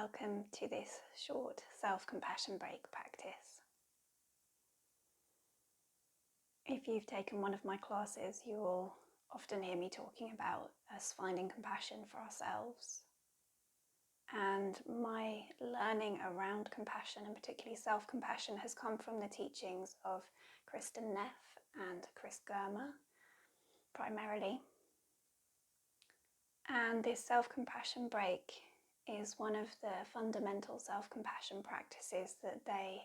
Welcome to this short self-compassion break practice. If you've taken one of my classes, you will often hear me talking about us finding compassion for ourselves. And my learning around compassion, and particularly self-compassion, has come from the teachings of Kritin, Neff and Germer, primarily. And this self-compassion break is one of the fundamental self-compassion practices that they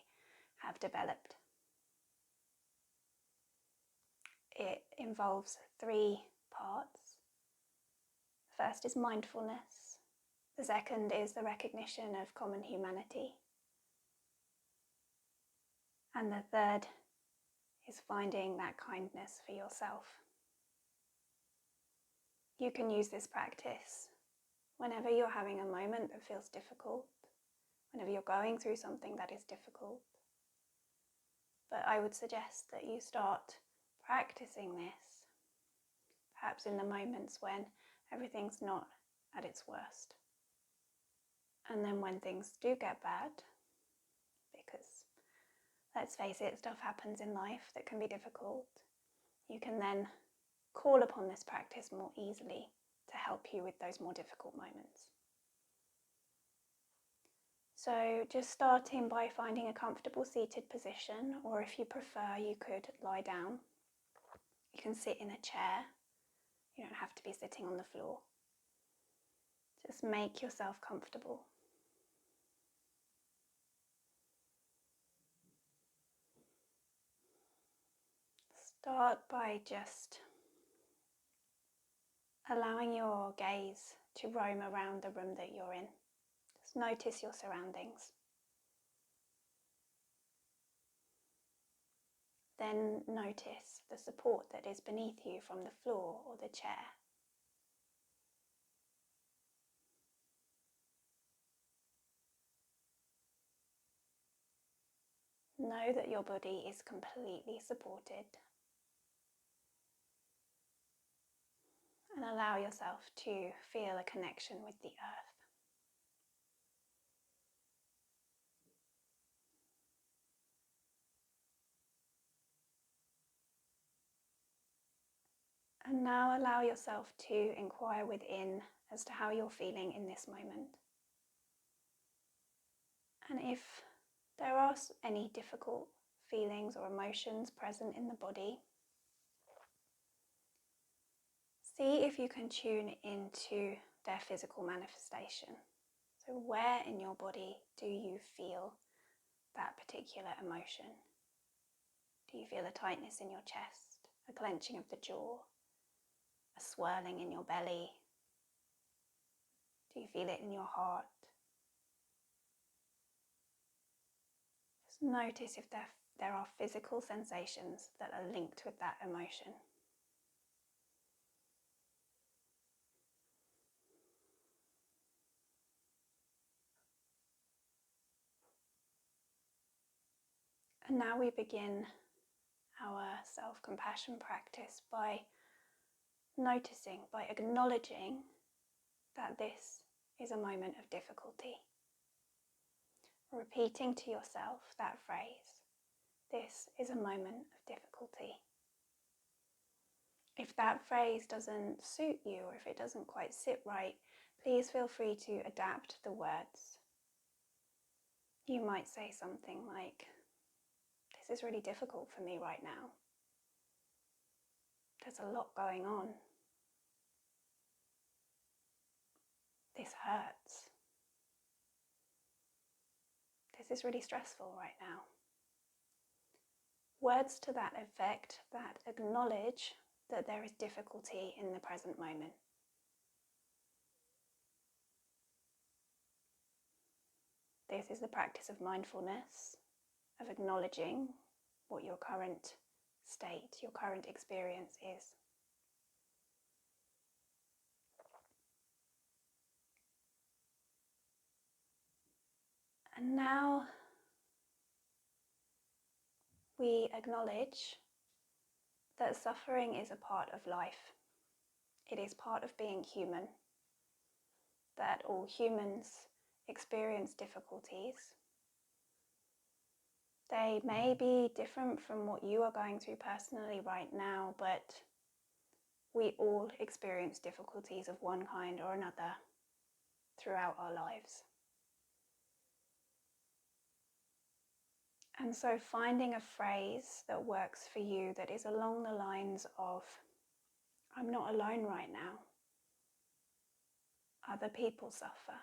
have developed. It involves 3 parts. The first is mindfulness. The second is the recognition of common humanity. And the third is finding that kindness for yourself. You can use this practice whenever you're having a moment that feels difficult, whenever you're going through something that is difficult. But I would suggest that you start practicing this, perhaps in the moments when everything's not at its worst. And then when things do get bad, because let's face it, stuff happens in life that can be difficult, you can then call upon this practice more easily to help you with those more difficult moments. So just starting by finding a comfortable seated position, or if you prefer, you could lie down. You can sit in a chair. You don't have to be sitting on the floor. Just make yourself comfortable. Start by just allowing your gaze to roam around the room that you're in. Just notice your surroundings. Then notice the support that is beneath you from the floor or the chair. Know that your body is completely supported. And allow yourself to feel a connection with the earth. And now allow yourself to inquire within as to how you're feeling in this moment. And if there are any difficult feelings or emotions present in the body, see if you can tune into their physical manifestation. So where in your body do you feel that particular emotion? Do you feel a tightness in your chest, a clenching of the jaw, a swirling in your belly? Do you feel it in your heart? Just notice if there are physical sensations that are linked with that emotion. And now we begin our self-compassion practice by noticing, by acknowledging that this is a moment of difficulty. Repeating to yourself that phrase, this is a moment of difficulty. If that phrase doesn't suit you, or if it doesn't quite sit right, please feel free to adapt the words. You might say something like, this is really difficult for me right now. There's a lot going on. This hurts. This is really stressful right now. Words to that effect that acknowledge that there is difficulty in the present moment. This is the practice of mindfulness, of acknowledging what your current state, your current experience is. And now we acknowledge that suffering is a part of life. It is part of being human, that all humans experience difficulties. They may be different from what you are going through personally right now, but we all experience difficulties of one kind or another throughout our lives. And so finding a phrase that works for you that is along the lines of, I'm not alone right now. Other people suffer.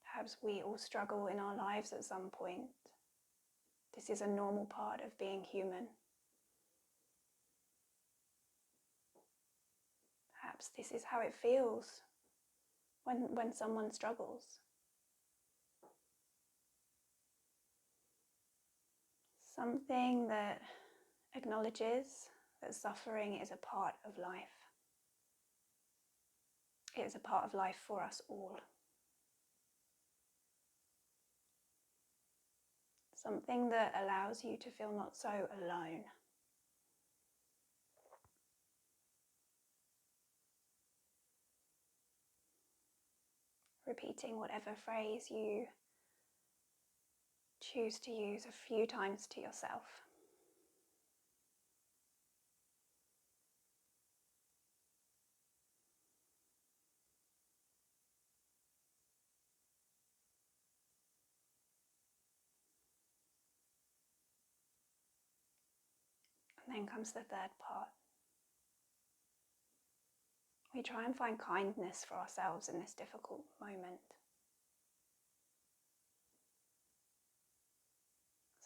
Perhaps we all struggle in our lives at some point. This is a normal part of being human. Perhaps this is how it feels when someone struggles. Something that acknowledges that suffering is a part of life. It is a part of life for us all. Something that allows you to feel not so alone. Repeating whatever phrase you choose to use a few times to yourself. And then comes the third part. We try and find kindness for ourselves in this difficult moment.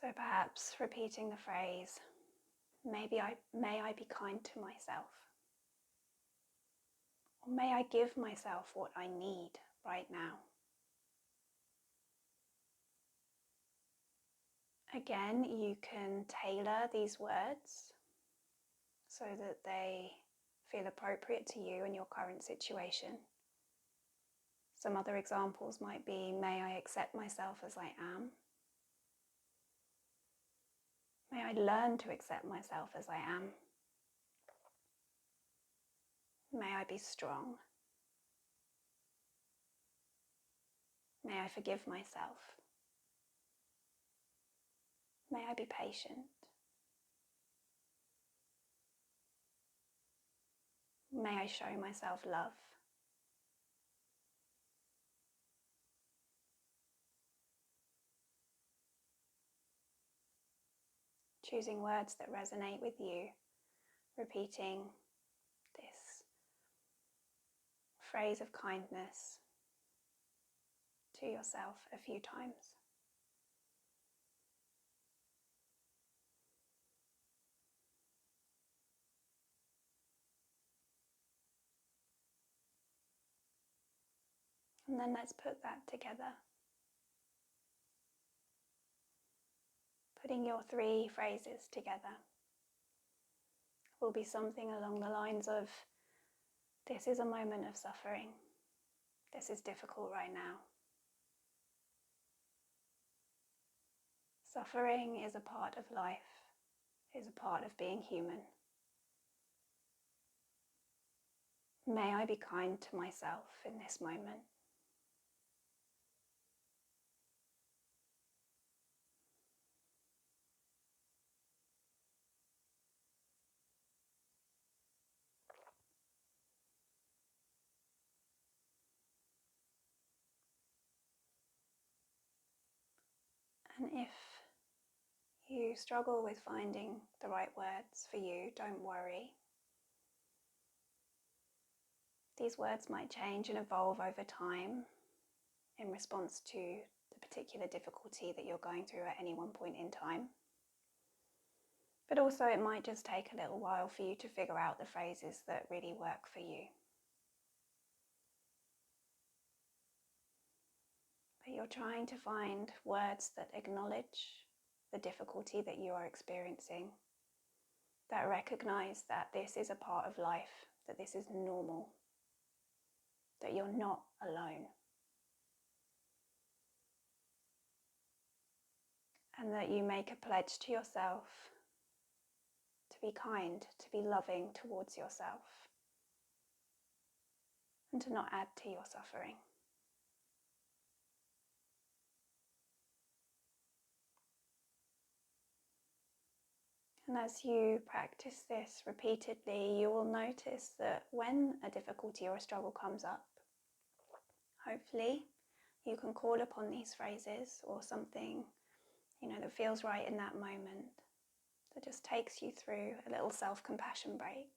So perhaps repeating the phrase, may I be kind to myself. Or may I give myself what I need right now. Again, you can tailor these words so that they feel appropriate to you and your current situation. Some other examples might be, may I accept myself as I am. May I learn to accept myself as I am. May I be strong. May I forgive myself. May I be patient. May I show myself love. Choosing words that resonate with you, repeating this phrase of kindness to yourself a few times. And then let's put that together. Putting your 3 phrases together will be something along the lines of, this is a moment of suffering. This is difficult right now. Suffering is a part of life, is a part of being human. May I be kind to myself in this moment. And if you struggle with finding the right words for you, don't worry. These words might change and evolve over time in response to the particular difficulty that you're going through at any one point in time. But also it might just take a little while for you to figure out the phrases that really work for you. But you're trying to find words that acknowledge the difficulty that you are experiencing, that recognize that this is a part of life, that this is normal, that you're not alone. And that you make a pledge to yourself to be kind, to be loving towards yourself. and to not add to your suffering. And as you practice this repeatedly, you will notice that when a difficulty or a struggle comes up, hopefully you can call upon these phrases or something, that feels right in that moment, that just takes you through a little self-compassion break.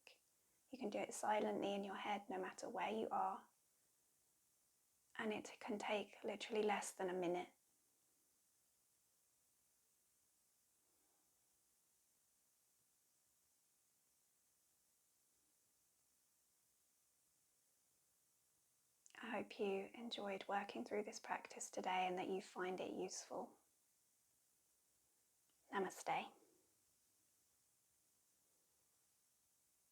You can do it silently in your head no matter where you are. And it can take literally less than a minute. I hope you enjoyed working through this practice today and that you find it useful. Namaste.